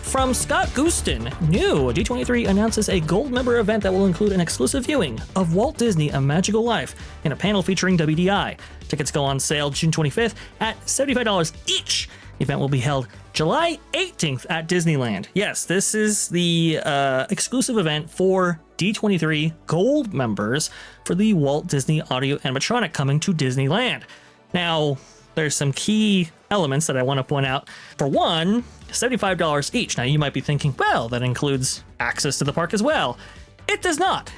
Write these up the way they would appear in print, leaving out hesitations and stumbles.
From Scott Gustin, new D23 announces a gold member event that will include an exclusive viewing of Walt Disney A Magical Life in a panel featuring WDI. Tickets go on sale June 25th at $75 each. The event will be held July 18th at Disneyland. Yes, this is the exclusive event for D23 Gold members for the Walt Disney Audio Animatronic coming to Disneyland. Now, there's some key elements that I want to point out. For one, $75 each. Now, you might be thinking, well, that includes access to the park as well. It does not.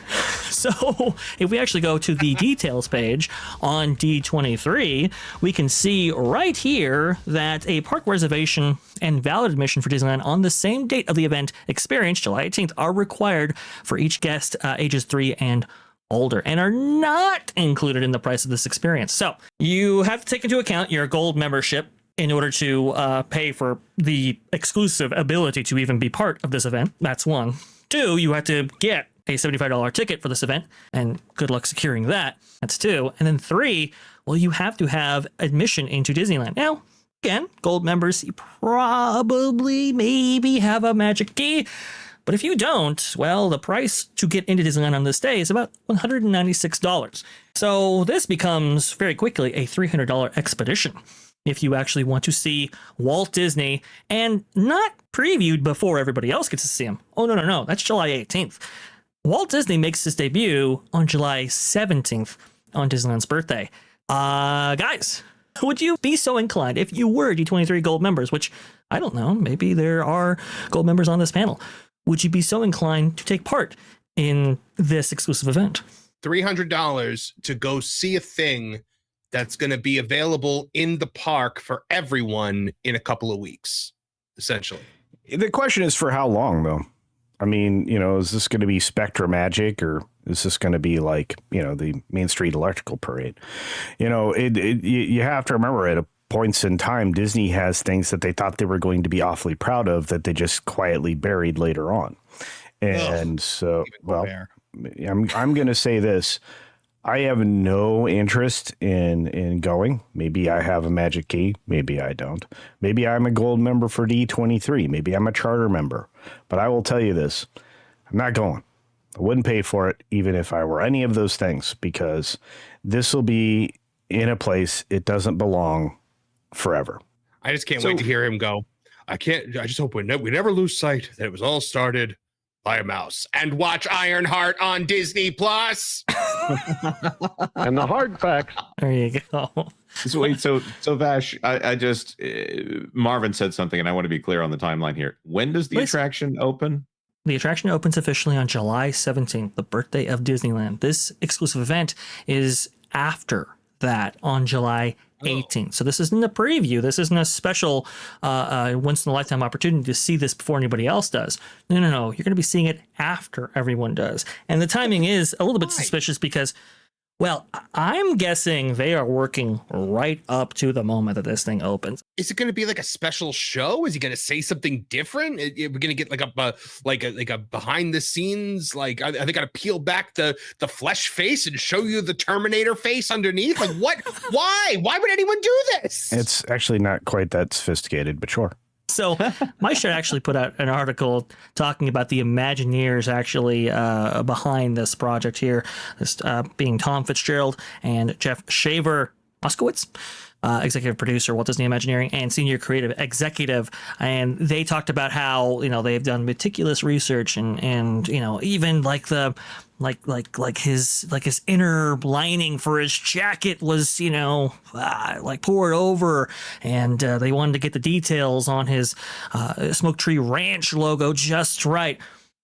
So if we actually go to the details page on D23, we can see right here that a park reservation and valid admission for Disneyland on the same date of the event experience, July 18th, are required for each guest ages 3 and older and are not included in the price of this experience. So you have to take into account your gold membership in order to pay for the exclusive ability to even be part of this event. That's one. Two, you have to get a $75 ticket for this event, and good luck securing that. That's two. And then three, well, you have to have admission into Disneyland. Now, again, gold members, you probably maybe have a magic key, but if you don't, well, the price to get into Disneyland on this day is about $196. So this becomes very quickly a $300 expedition if you actually want to see Walt Disney, and not previewed before everybody else gets to see him. Oh, no. That's July 18th. Walt Disney makes his debut on July 17th on Disneyland's birthday. Guys, would you be so inclined if you were D23 Gold members, which I don't know, maybe there are Gold members on this panel, would you be so inclined to take part in this exclusive event? $300 to go see a thing that's going to be available in the park for everyone in a couple of weeks, essentially. The question is for how long, though? I mean, is this going to be Spectra Magic, or is this going to be like, the Main Street Electrical Parade? You have to remember at points in time, Disney has things that they thought they were going to be awfully proud of that they just quietly buried later on. And so, well, I'm going to say this. I have no interest in going. Maybe I have a magic key. Maybe I don't. Maybe I'm a gold member for D23. Maybe I'm a charter member. But I will tell you this. I'm not going. I wouldn't pay for it even if I were any of those things, because this will be in a place it doesn't belong forever. I just can't wait to hear him go. I just hope we never lose sight that it was all started by a mouse. And watch Ironheart on Disney Plus. And the hard facts. There you go. So Vash, I just Marvin said something, and I want to be clear on the timeline here. When does the attraction open? The attraction opens officially on July 17th, the birthday of Disneyland. This exclusive event is after that on July 18th. So this isn't a preview. This isn't a special once in a lifetime opportunity to see this before anybody else does. No. You're going to be seeing it after everyone does. And the timing is a little bit suspicious because, well, I'm guessing they are working right up to the moment that this thing opens. Is it going to be like a special show? Is he going to say something different? We're going to get like a behind the scenes, like are they going to peel back the flesh face and show you the Terminator face underneath? Like what? Why would anyone do this? It's actually not quite that sophisticated, but sure. So MyShow actually put out an article talking about the Imagineers actually behind this project here, this being Tom Fitzgerald and Jeff Shaver Moskowitz, executive producer, Walt Disney Imagineering, and senior creative executive. And they talked about how, they've done meticulous research and even like the like his inner lining for his jacket was like poured over, and they wanted to get the details on his Smoke Tree Ranch logo just right.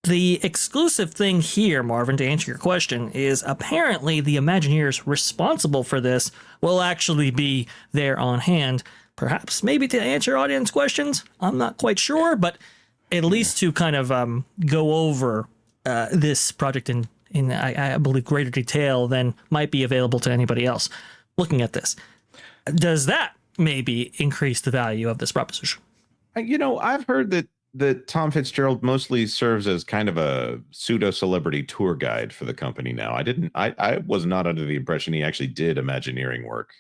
The exclusive thing here, Marvin, to answer your question, is apparently the Imagineers responsible for this will actually be there on hand. Perhaps maybe to answer audience questions. I'm not quite sure, but at least to kind of go over this project in I believe greater detail than might be available to anybody else looking at this. Does that maybe increase the value of this proposition? I've heard that Tom Fitzgerald mostly serves as kind of a pseudo celebrity tour guide for the company now. I was not under the impression he actually did Imagineering work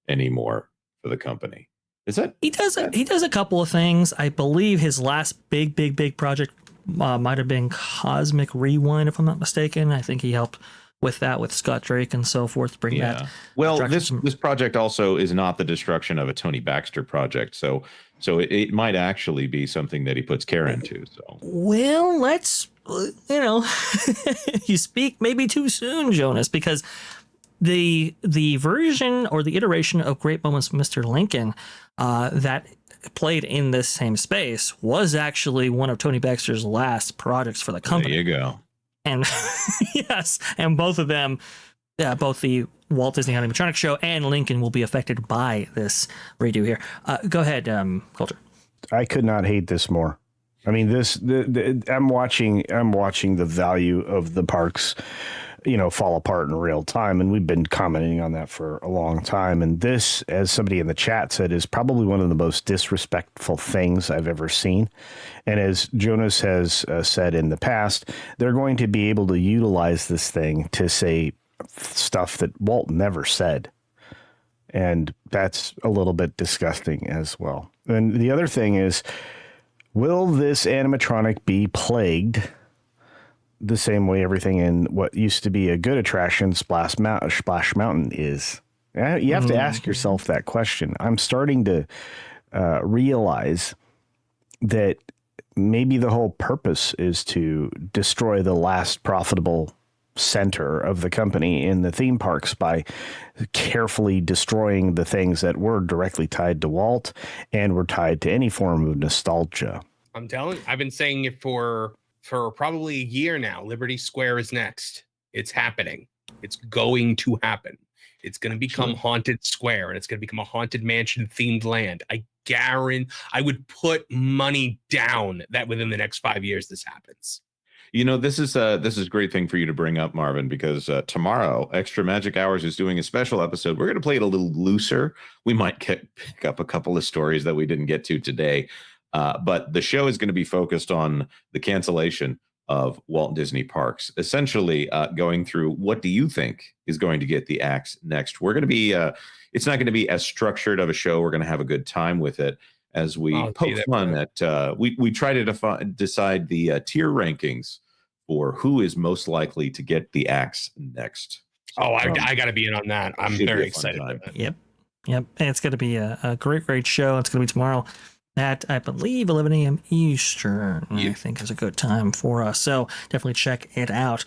anymore for the company. Is that He does a couple of things. I believe his last big project might have been Cosmic Rewind, if I'm not mistaken. I think he helped with that with Scott Drake and so forth. Bring that. Well, this project also is not the destruction of a Tony Baxter project, so it might actually be something that he puts care into. So well, let's you speak maybe too soon, Jonas, because the version or the iteration of Great Moments Mr. Lincoln that played in this same space was actually one of Tony Baxter's last projects for the company. There you go. And yes, and both of them, both the Walt Disney Animatronic Show and Lincoln will be affected by this redo here. Go ahead, Coulter. I could not hate this more. I mean, I'm watching the value of the parks, fall apart in real time. And we've been commenting on that for a long time. And this, as somebody in the chat said, is probably one of the most disrespectful things I've ever seen. And as Jonas has said in the past, they're going to be able to utilize this thing to say stuff that Walt never said. And that's a little bit disgusting as well. And the other thing is, will this animatronic be plagued the same way everything in what used to be a good attraction, Splash Mountain, is? You have to ask yourself that question. I'm starting to realize that maybe the whole purpose is to destroy the last profitable center of the company in the theme parks by carefully destroying the things that were directly tied to Walt and were tied to any form of nostalgia. I'm telling you, I've been saying it for probably a year now. Liberty Square is next. It's happening. It's going to happen. It's going to become Haunted Square, and it's going to become a Haunted Mansion themed land. I guarantee, I would put money down that within the next 5 years this happens. This is a great thing for you to bring up, Marvin, because tomorrow Extra Magic Hours is doing a special episode. We're going to play it a little looser. We might pick up a couple of stories that we didn't get to today. But the show is going to be focused on the cancellation of Walt Disney Parks, essentially going through what do you think is going to get the axe next. We're going to be, it's not going to be as structured of a show. We're going to have a good time with it as we poke fun at, we try to decide the tier rankings for who is most likely to get the axe next. So, I got to be in on that. I'm very excited about that. Yep. And it's going to be a great show. It's going to be tomorrow at, I believe, 11 a.m. Eastern, I think is a good time for us. So definitely check it out.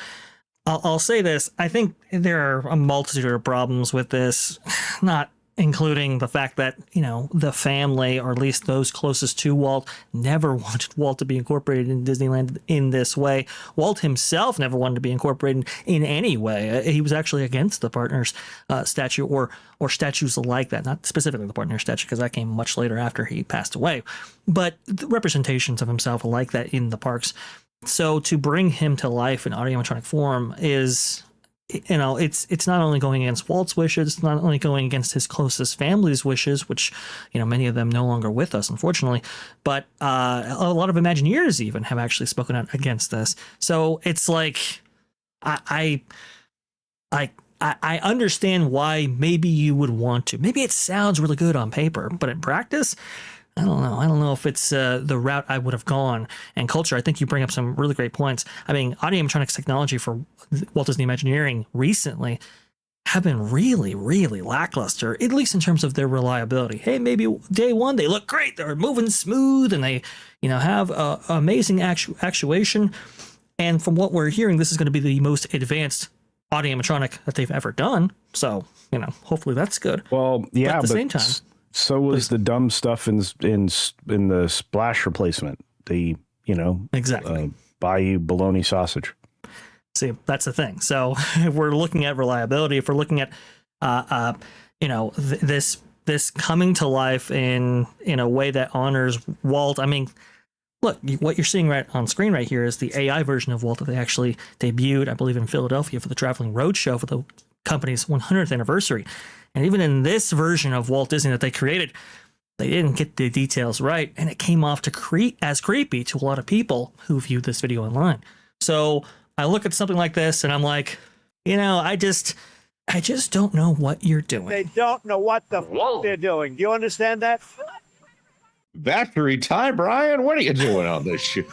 I'll say this. I think there are a multitude of problems with this, not including the fact that, the family, or at least those closest to Walt, never wanted Walt to be incorporated in Disneyland in this way. Walt himself never wanted to be incorporated in any way. He was actually against the Partners statue or statues like that, not specifically the Partners statue, because that came much later after he passed away, but the representations of himself like that in the parks. So to bring him to life in animatronic form is, it's not only going against Walt's wishes, it's not only going against his closest family's wishes, which, many of them no longer with us, unfortunately, but a lot of Imagineers even have actually spoken out against this. So it's like, I understand why maybe you would want to. Maybe it sounds really good on paper, but in practice, I don't know. I don't know if it's the route I would have gone. And Culture, I think you bring up some really great points. I mean, animatronics technology for Walt Disney Imagineering recently have been really, really lackluster, at least in terms of their reliability. Hey, maybe day one, they look great. They're moving smooth and they, have amazing actuation. And from what we're hearing, this is going to be the most advanced animatronic that they've ever done. So, hopefully that's good. Well, yeah, but at the same time, so was the dumb stuff in the splash replacement. The exactly Bayou bologna sausage. See, that's the thing. So if we're looking at reliability, if we're looking at this coming to life in a way that honors Walt. I mean, look, what you're seeing right on screen right here is the AI version of Walt that they actually debuted, I believe, in Philadelphia for the Traveling Roadshow for the company's 100th anniversary. And even in this version of Walt Disney that they created, they didn't get the details right, and it came off as creepy to a lot of people who viewed this video online. So I look at something like this, and I'm like, I just don't know what you're doing. They don't know what the f- they're doing. Do you understand that? Battery tie, Brian. What are you doing on this show?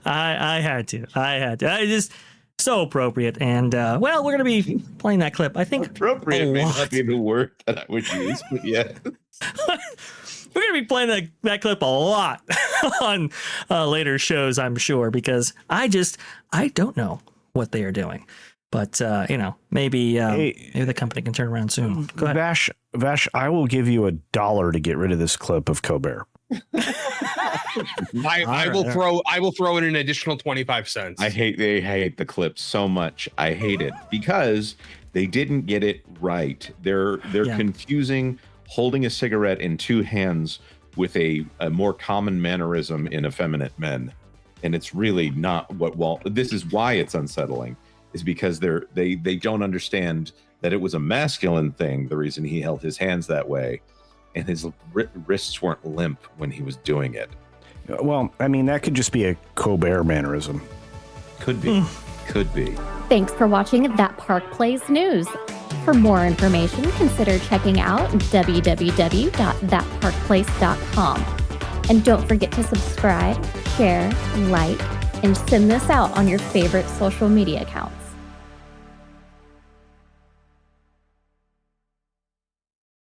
I had to. I just so appropriate. And well, we're gonna be playing that clip. I think Appropriate may not be the word that I would use, but yeah. we're gonna be playing that clip a lot on later shows, I'm sure, because I don't know what they are doing. But maybe maybe the company can turn around soon. Go ahead. Vash, I will give you $1 to get rid of this clip of Colbert. I will throw in an additional 25 cents. They hate the clip so much. I hate it because they didn't get it right. They're confusing holding a cigarette in two hands with a more common mannerism in effeminate men. And it's really not what this is why it's unsettling, is because they don't understand that it was a masculine thing, the reason he held his hands that way, and his wrists weren't limp when he was doing it. Well, I mean, that could just be a Colbert mannerism. Could be. Could be. Thanks for watching That Park Plays News. For more information, consider checking out www.thatparkplace.com. And don't forget to subscribe, share, like, and send this out on your favorite social media accounts.